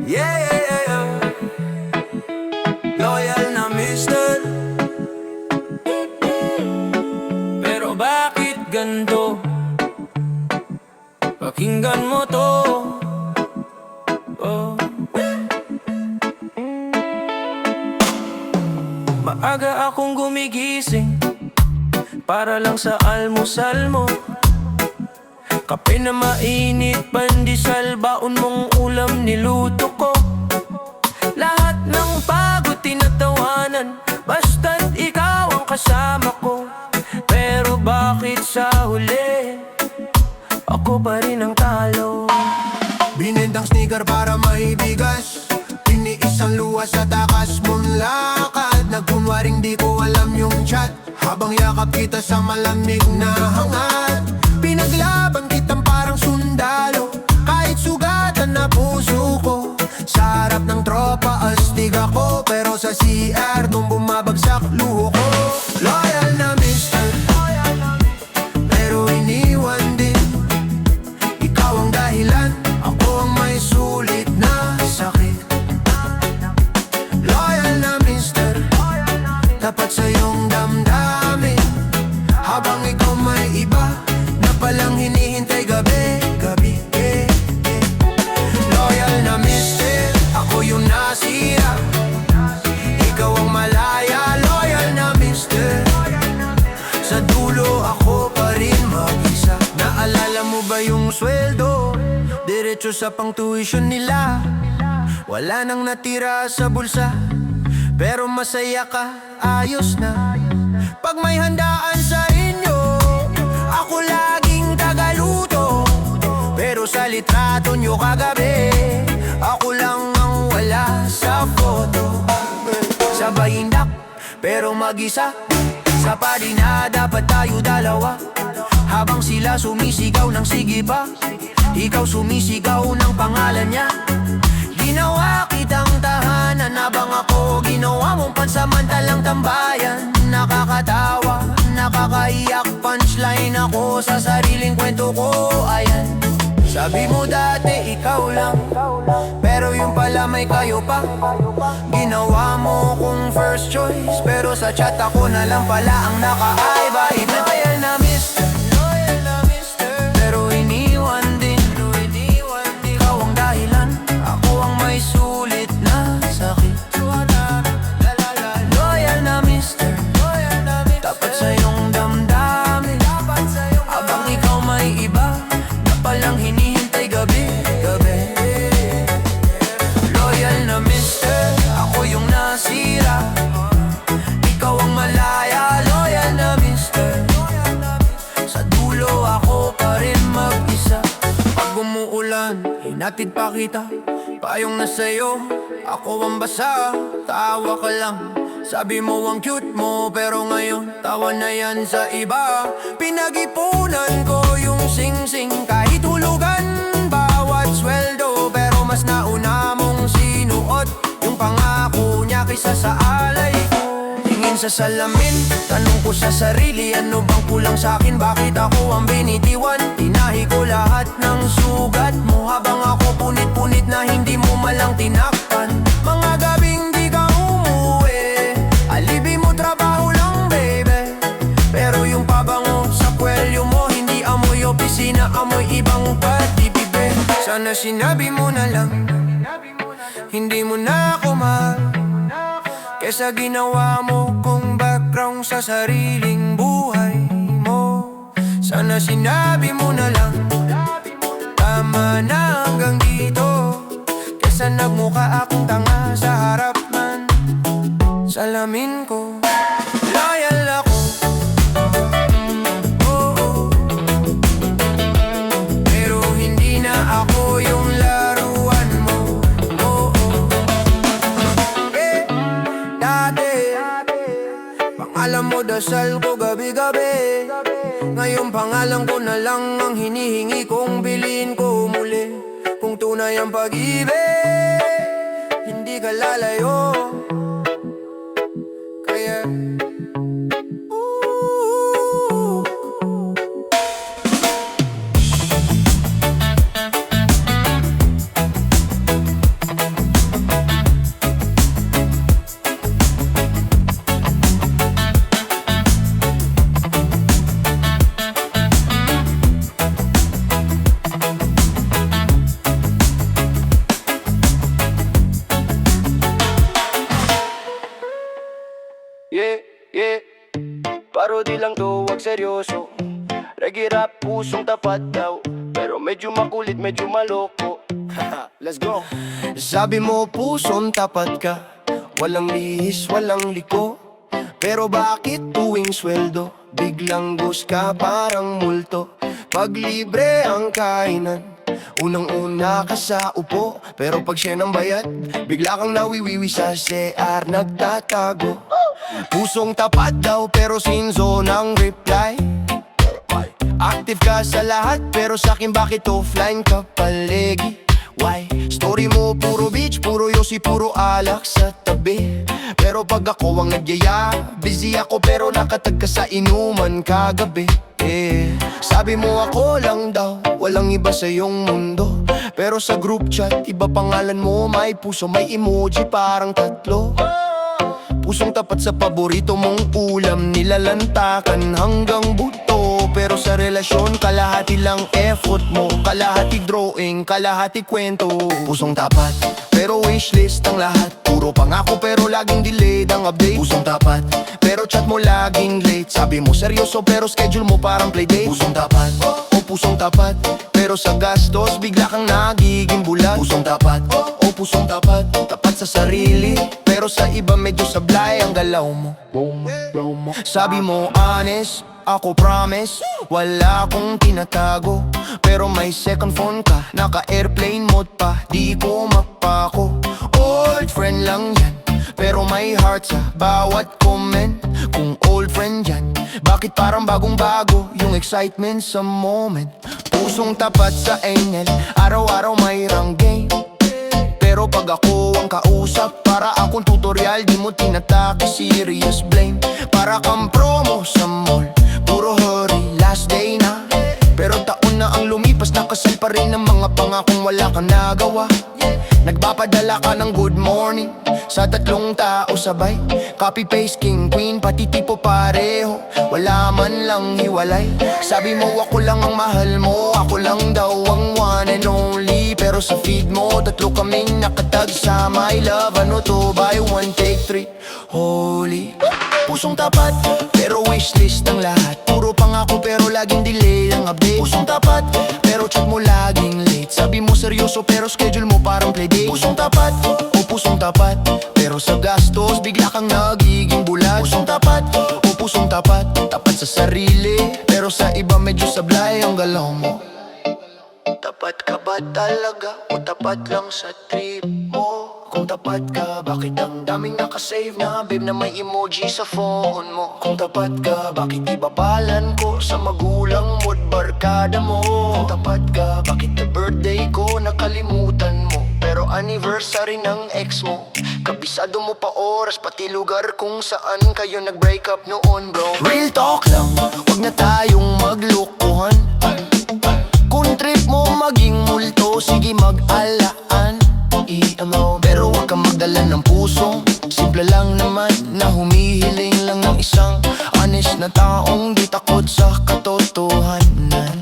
Yeah, yeah, yeah, yeah. Loyal na mister. Pero bakit ganto? Pakinggan mo to. Oh. Maaga akong gumigising para lang sa almusal mo. Kape na mainit, pandesal, baon mong ulam niluto ko. Lahat ng pagod tinatawanan, basta't ikaw ang kasama ko. Pero bakit sa huli, ako pa rin ang talo? Binentang sneaker para maibigas, tiniis ang luwas sa takas mong lakad. Nagkunwaring di ko alam yung chat, habang yakap kita sa malamig na hangad. Pinaglaban kitang parang sundalo, kahit sugatan na puso ko. Sa harap ng tropa astig ako, pero sa CR nung bumabagsak luho ko. Loyal na mister, pero iniwan din. Ikaw ang dahilan, ako ang may sulit na sakit. Loyal na mister, tapat sa iyong damdamin, habang ikaw may iba na palang hinihintay gabi-gabi. Loyal na mister, ako yung nasira, ikaw ang malaya. Loyal na mister, sa dulo ako pa rin mag-isa. Naalala mo ba yung sweldo? Diretso sa pang-tuition nila, wala nang natira sa bulsa, pero masaya ka, ayos na. Pag may handaan sa inyo, ako laging tagaluto, pero sa litrato nyo kagabi, ako lang ang wala sa photo. Sabay indak, pero mag-isa, sa parina dapat tayo dalawa. Habang sila sumisigaw ng sige pa, ikaw sumisigaw ng pangalan niya. Ginawa kitang tahanan, habang ako ginawa mong pansamantalang tambayan. Nakakatawa, nakakaiyak, punchline ako sa sariling kwento ko. Ayan, sabi mo dati ikaw lang, pero yung pala may kayo pa. Ginawa mo kong first choice, pero sa chat ako na lang pala ang naka-iba-iba. Loyal na mister, pero iniwan din. Ikaw ang dahilan, ako ang may sulit na sakit. Loyal na mister, tapat sa iyong damdamin, habang ikaw may iba na palang hinihintay gabi-gabi. Loyal na mister, ako yung nasira, ikaw ang malaya. Loyal na mister, sa dulo ako pa rin mag-isa. Pag umuulan, hinatid pa kita, payong na sa'yo, ako ang basa. Tawa ka lang, sabi mo ang cute mo, pero ngayon tawa na yan sa iba. Pinag-ipunan ko yung sing-sing, kahit hulugan bawat sweldo, pero mas nauna mong sinuot yung pangako niya kaysa sa alay ko. Tingin sa salamin, tanong ko sa sarili, ano bang kulang sa'kin? Bakit ako ang binitiwan? Tinahi ko lahat ng sugat mo, habang ako punit-punit na hindi mo malang tinakpan. Mga gabing di ka umuwi, alibi mo trabaho lang baby, pero yung pabango sa kwelyo mo, hindi amoy opisina, amoy ibang pati-bibe. Sana sinabi mo na lang, hindi mo na ako mahal, kesa ginawa mo kong background sa sariling buhay mo. Sana sinabi mo na lang, tama na hanggang dito, kesa nagmukha akong tanga sa harap man salamin ko. Loyal ako, oo, pero hindi na ako yung laruan mo. Dati, pangalan mo dasal ko gabi-gabi, ngayon pangalan ko na lang ang hinihingi kong bilhin ko muli. Kung tunay ang pag-ibig, hindi ka lalayo. Kaya di lang to, wag seryoso. Reggae rap, pusong tapat daw, pero medyo makulit, medyo maloko. Let's go. Sabi mo pusong tapat ka, walang lihis, walang liko. Pero bakit tuwing sweldo, biglang bus ka parang multo? Pag libre ang kainan, unang-una ka sa upo. Pero pag siya ng bayad, bigla kang nawiwiwi sa CR nagtatago. Pusong tapat daw pero sinzo ng reply. Active ka sa lahat pero sa'kin bakit offline ka palagi? Why? Story mo puro beach, puro yosi, puro alak sa tabi. Pero pag ako ang nagyaya, busy ako pero nakatag ka sa inuman kagabi. Sabi mo ako lang daw, walang iba sa iyong mundo. Pero sa group chat, iba pangalan mo, may puso, may emoji parang tatlo. Pusong tapat sa paborito mong ulam, nilalantakan hanggang buto. Pero sa relasyon, kalahati lang effort mo, kalahati drawing, kalahati kwento. Pusong tapat, pero wishlist ang lahat. Puro pangako pero laging delayed ang update. Pusong tapat, pero chat mo laging late. Sabi mo seryoso pero schedule mo parang playdate. Pusong tapat, o pusong tapat, pero sa gastos bigla kang nagiging bulat. Pusong tapat, o pusong tapat, tapat sa sarili, pero sa iba medyo sablay ang galaw mo. Sabi mo honest, ako promise, wala akong tinatago. Pero may second phone ka, naka-airplane mode pa, di ko mapako. Old friend lang yan, pero may heart sa bawat comment. Kung old friend yan, bakit parang bagong-bago yung excitement sa moment? Pusong tapat sa angel, araw-araw may ranggay. Pero pag ako ang kausap, para akong tutorial, di mo tinatake, serious blame. Para kang promo sa mall, puro hurry, last day na. Pero taon na ang lumipas, nakasal pa rin ang mga pangakong wala kang nagawa. Nagpapadala ka ng good morning sa tatlong tao sabay. Copy-paste, king, queen, pati tipo pareho, wala man lang hiwalay. Sabi mo ako lang ang mahal mo, ako lang daw ang one and only. Pero sa feed mo, tatlo kaming nakatag sa my love. Ano to, buy one, take three, holy. Pusong tapat, pero wishlist ang lahat. Puro pangako pero laging delay ang update. Pusong tapat, pero chat mo laging late. Sabi mo seryoso pero schedule mo parang playdate. Pusong tapat, o pusong tapat, pero sa gastos bigla kang nagiging bulat. Pusong tapat, o pusong tapat, tapat sa sarili, pero sa iba medyo sablay ang galaw mo. Tapat ka ba talaga o tapat lang sa trip mo? Kung tapat ka, bakit ang daming nakasave na babe na may emoji sa phone mo? Kung tapat ka, bakit ibabalan ko sa magulang mo't barkada mo? Kung tapat ka, bakit na birthday ko nakalimutan mo? Pero anniversary ng ex mo, kabisado mo pa oras, pati lugar kung saan kayo nag-break up noon bro. Real talk lang, wag na tayong maglokohan. Kung trip mo maging multo, sige mag-alaan. Pero wag kang magdala ng pusong simple lang naman, na humihiling lang ng isang honest na taong di takot sa katotohanan.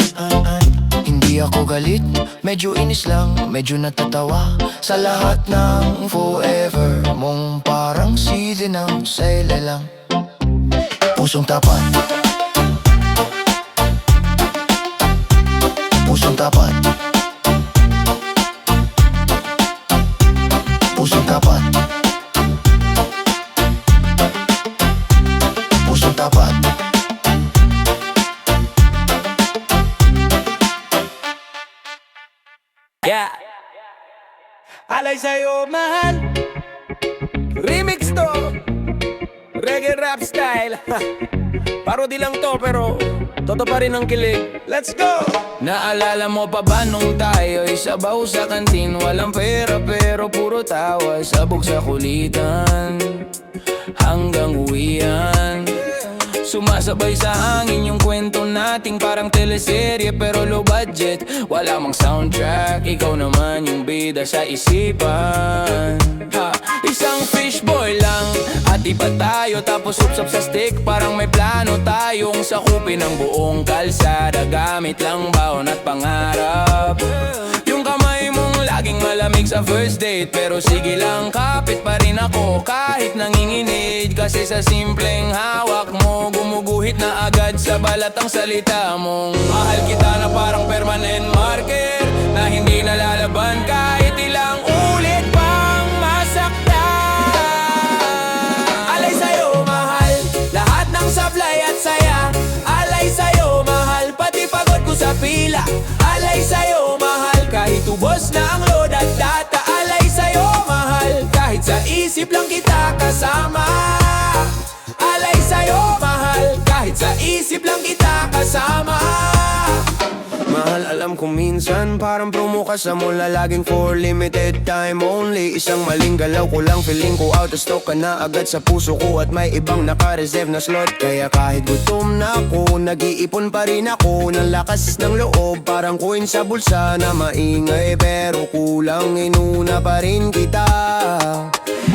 Hindi ako galit, medyo inis lang, medyo natatawa sa lahat ng forever mong parang sisi ng sele lang. Pusong tapat, pusong tapat, pusong tapat, pusong tapat. Yeah. Alay sa'yo, mahal. Remix to, reggae rap style. Parody lang to pero toto pa rin ang kilig. Let's go! Naalala mo pa ba nung tayo'y sabaw sa kantin? Walang pera pero puro tawa, sabog sa kulitan hanggang uwian. Sumasabay sa hangin yung kwento nating parang teleserye pero low budget. Wala mang soundtrack, ikaw naman yung bida sa isipan. Isang fishboy lang at iba tayo, tapos upsap sa stick. Parang may plano tayong sakupin ang buong kalsada, gamit lang baon at pangarap. Yung kamay mong laging malamig sa sa first date, pero sige lang, kapit pa rin ako kahit nanginginig. Kasi sa simpleng hawak mo, gumuguhit na agad sa balat ang salita mong mahal kita na parang permanent marker, na hindi nalalaban kahit ilang ulit pang masaktan. Alay sa'yo mahal, lahat ng sablay at saya. Alay sa'yo mahal, pati pagod ko sa pila. Alay sa'yo mahal, kahit ubos na ang load at data. Alay sa'yo mahal, kahit sa isip lang kita kasama. Alay sa'yo mahal, kahit sa isip lang kita kasama. Mahal, alam ko minsan parang promo ka sa mula, laging for limited time only. Isang maling galaw ko lang, feeling ko out of stock ka na agad sa puso ko, at may ibang naka-reserve na slot. Kaya kahit gutom na ako, nag-iipon pa rin ako ng lakas ng loob. Parang coin sa bulsa na maingay, pero kulang, inuna pa rin kita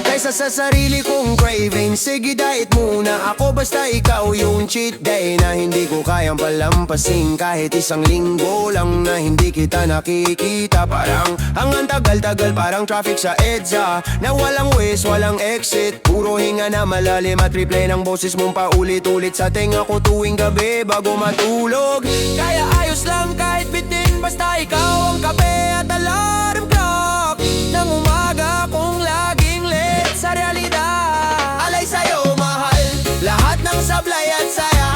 kaysa sa sarili kong craving. Sige, diet muna ako, basta ikaw yung cheat day na hindi ko kayang palampasin. Kahit isang linggo lang na hindi kita nakikita, parang ang tagal-tagal, parang traffic sa EDSA na walang waste, walang exit. Puro hinga na malalim at replay ng boses mong paulit-ulit sa tenga ko tuwing gabi bago matulog. Kaya ayos lang kahit bitin, basta ikaw ang kape at alarm clock ng umaga kung laging late sa realidad. Alay sa'yo mahal, lahat ng sablay at saya.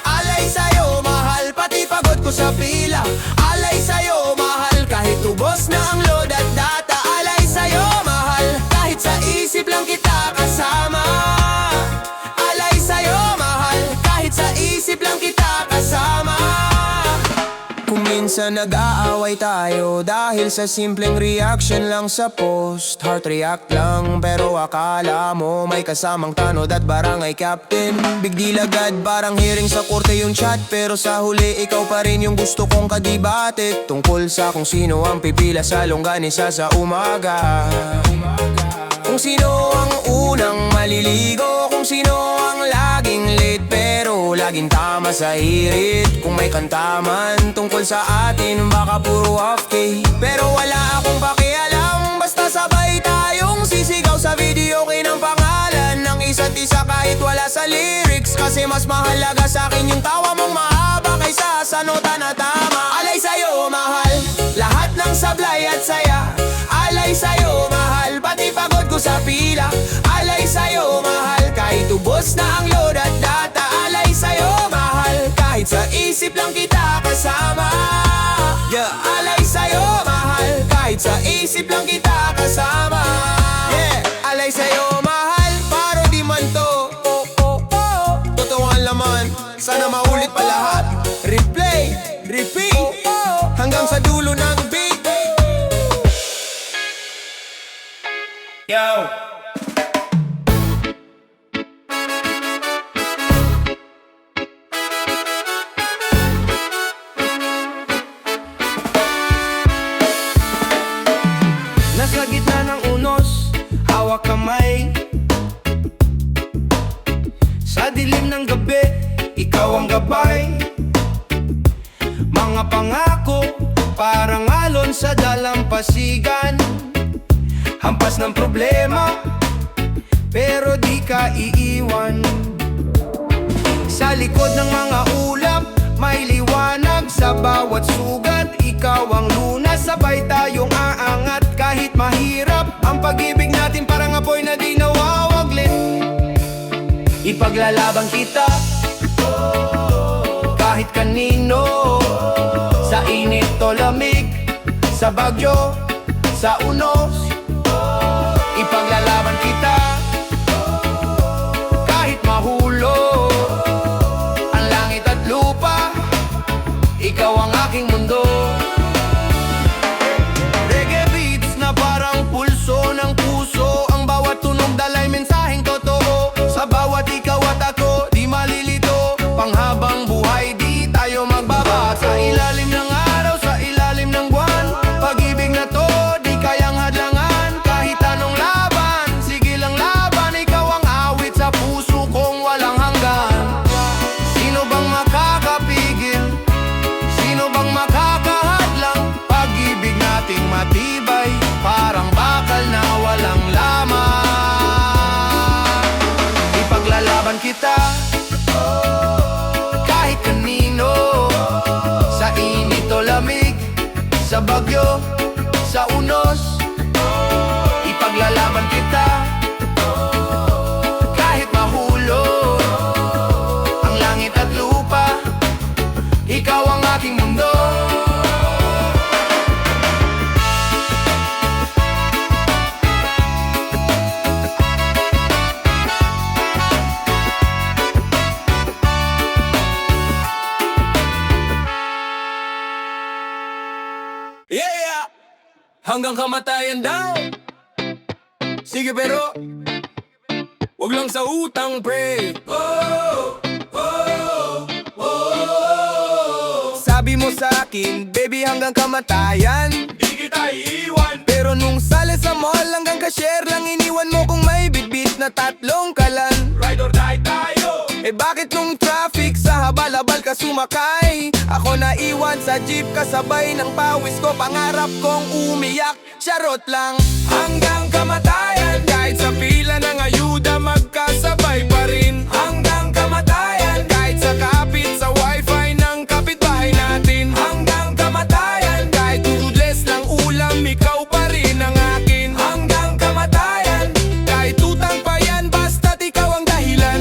Alay sa'yo mahal, pati pagod ko sa pila. Alay sa'yo mahal, kahit ubos na ang load at data. Alay sa'yo mahal, kahit sa isip lang kita kasama. Alay sa'yo mahal, kahit sa isip lang kita kasama. Kung minsan nag-aaway tayo dahil sa simpleng reaction lang sa post, heart react lang, pero akala mo may kasamang tanod at barangay captain. Big deal agad, parang hearing sa korte yung chat, pero sa huli ikaw pa rin yung gusto kong kadibate tungkol sa kung sino ang pipila sa longganisa sa umaga. Kung sino ang unang maliligo, kung sino ang laging late pero laging tama sa hirit. Kung may kantaman tungkol sa atin, baka puro off-key, pero wala akong pakialam. Basta sabay tayong sisigaw sa video ng pangalan ng isa't isa kahit wala sa lyrics. Kasi mas mahalaga sa akin yung tawa mong mahaba kaysa sa nota na tama. Alay sa'yo mahal, lahat ng sablay at saya. Alay sa'yo mahal, pati pagod ko sa pila. Alay sa'yo mahal, kahit ubos na ang load at data. Alay sa'yo mahal, kahit sa isip lang kita kasama. Yeah. Alay sa'yo mahal, kahit sa isip lang kita kasama. Yeah. Alay sa'yo mahal, paro di man to. Totoo ang laman, sana maulit pa lahat. Replay, repeat, hanggang sa dulo ng beat. Yo! Nasa gitna ng unos, hawak kamay. Sa dilim ng gabi, ikaw ang gabay. Mga pangako, parang alon sa dalampasigan. Hampas ng problema, pero di ka iiwan. Sa likod ng mga ulap, may liwanag sa bawat sugat. Ikaw ang lunas, sabay tayong aangat. Kahit mahirap, ang pag-ibig natin parang apoy na di nawawaglit. Ipaglalaban kita, kahit kanino. Sa init o lamig, sa bagyo, sa unos. Ipaglalaban kita, kahit mahulog ang langit at lupa. Ikaw ang aking mundo. Reggae beats na parang pulso ng puso. Ang bawat tunog dalay mensaheng totoo. Sa bawat ikaw at ako, di malilito. Panghabang buhay, di tayo magbaba. Sa ilalim ng araw, sa ilalim ng buwan. Pag-ibig na to, di kayang hadlangan. Kahit anong laban, sige lang laban. Ikaw ang awit sa puso kong walang hanggan. Sino bang makakapigil? Sino bang makakahadlang? Pag-ibig nating matibay, parang Sa bagyo, sa unos, ipaglalaban kita. Kahit mahulog ang langit at lupa, ikaw ang aking mundo. Yeah! Hanggang kamatayan daw. Sige pero wag lang sa utang, pre. Sabi mo sa akin, baby, hanggang kamatayan di kita iiwan. Pero nung sale sa mall, hanggang cashier lang iniwan mo kung may bitbit na 3 kalan. Ride or die tayo. Eh bakit nung traffic sa habal-habal ka sumakay? Ako naiwan sa jeep kasabay ng pawis ko. Pangarap kong umiyak, charot lang. Hanggang kamatayan, kahit sa pila ng ayuda magkasabay pa rin. Hanggang kamatayan, kahit sa kapit sa wifi ng kapitbahay natin. Hanggang kamatayan, kahit tudless ng ulam, ikaw pa rin ang akin. Hanggang kamatayan, kahit utang pa yan, basta't ikaw ang dahilan.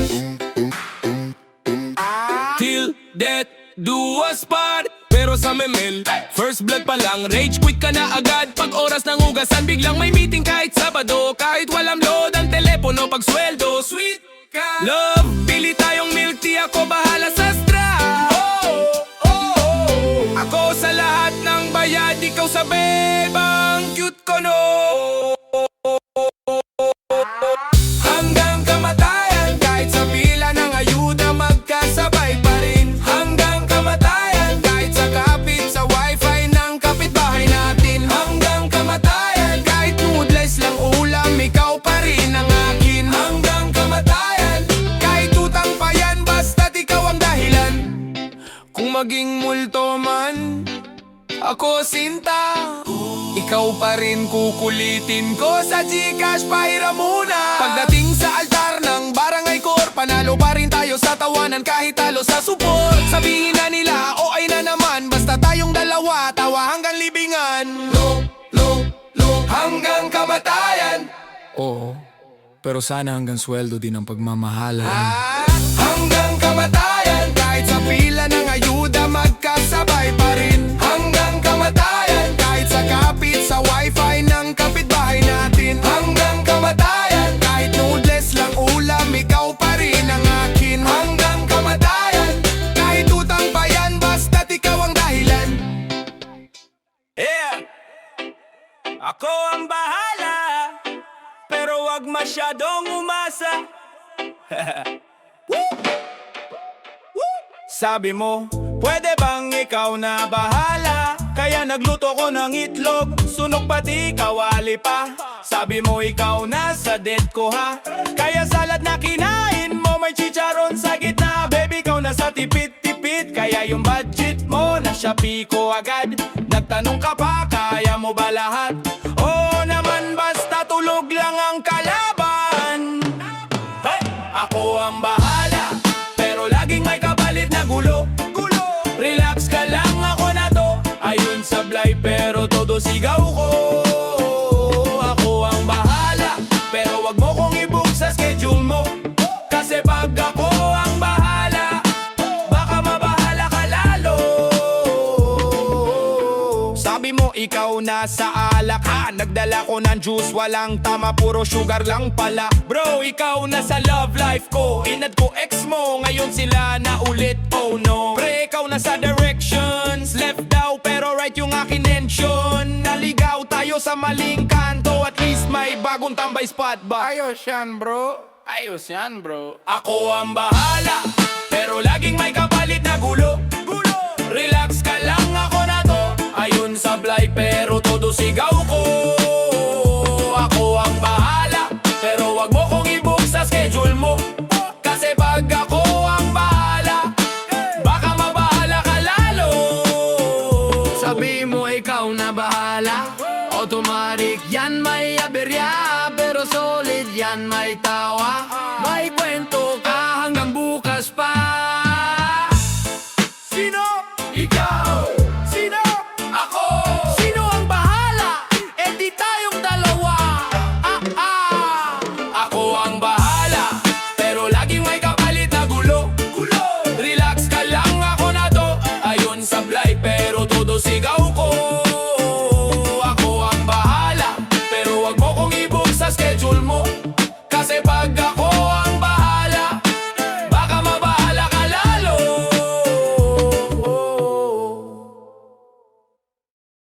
Till death do us part. Pero sa memel, first blood pa lang, rage quit ka na agad. Pag oras ng hugasan, biglang may meeting kahit Sabado. Kahit walang load ang telepono pag sweldo. Sweet ka, love, pili tayong milk tea, ako bahala sa straw. Ako sa lahat ng bayad, ikaw sa bebang cute ko, no. Hanggang kamatayan, kahit sa pila ng ayuda magkasabay pa rin. Hanggang kamatayan, kahit sa kapit sa wifi ng kapitbahay natin. Hanggang kamatayan, kahit noodles lang ulam, ikaw pa rin ang akin. Hanggang kamatayan, kahit utang pa yan, basta't ikaw ang dahilan. Kung maging multo man ako sinta, ikaw pa rin kukulitin ko sa Gcash, pahiram muna. Pagdating sa altar ng barangay core, panalo pa rin tayo sa tawanan kahit talo sa support. Sabihin na nila o ay na naman, basta tayong dalawa, tawa hanggang libingan. Hanggang kamatayan. Oo, pero sana hanggang sweldo din ang pagmamahalan. Hanggang kamatayan, kahit sa pila ng ayuda magkasabay pa rin. Hanggang kamatayan, kahit sa kapit sa wifi ng kapitbahay natin. Hanggang kamatayan, kahit noodles lang ulam, ikaw pa rin ang akin. Hanggang kamatayan, kahit utang pa yan, basta't ikaw ang dahilan. Yeah! Ako ang bahala, pero wag masyadong umasa. Sabi mo, pwede bang ikaw na bahala? Kaya nagluto ko ng itlog, sunog pati kawali pa. Sabi mo ikaw na sa date ko, ha? Kaya salad na kinain mo, may chicharon sa gitna. Baby, ikaw na sa tipid-tipid, kaya yung budget mo na Shopee ko agad. Nagtanong ka pa, kaya mo ba lahat? Oo naman, basta tulog lang ang kalaban. Hey! Ako ang bahala, pero laging may kapalit na gulo. Relax ka lang, ako na to. Ayun sablay, pero todo sigaw ko. Ako ang bahala, pero wag mo kong i-book sa schedule mo. Kasi pag ako ang bahala, baka mabahala ka lalo. Sabi mo ikaw na sa alak, ha? Nagdala ko ng juice, walang tama, puro sugar lang pala. Bro, ikaw na sa love life ko. Inad ko ex mo, ngayon sila na ulit, oh no. Pre, ikaw na sa directions, left daw pero right yung akin mention. Naligaw tayo sa maling kanto, at least may bagong tambay spot ba? Ayos yan, bro. Ayos yan, bro. Ako ang bahala, pero laging may kapalit na gulo. Relax ka lang, ako na to. Ayun sablay, pero todo sigaw ko. Ako ang bahala, pero wag mo kong i-book sa schedule mo. Kasi pag ako ang bahala, baka mabahala ka lalo. Sabi mo ikaw na bahala, automatic yan may aberya, pero solid yan may tawa. May kwento ka hanggang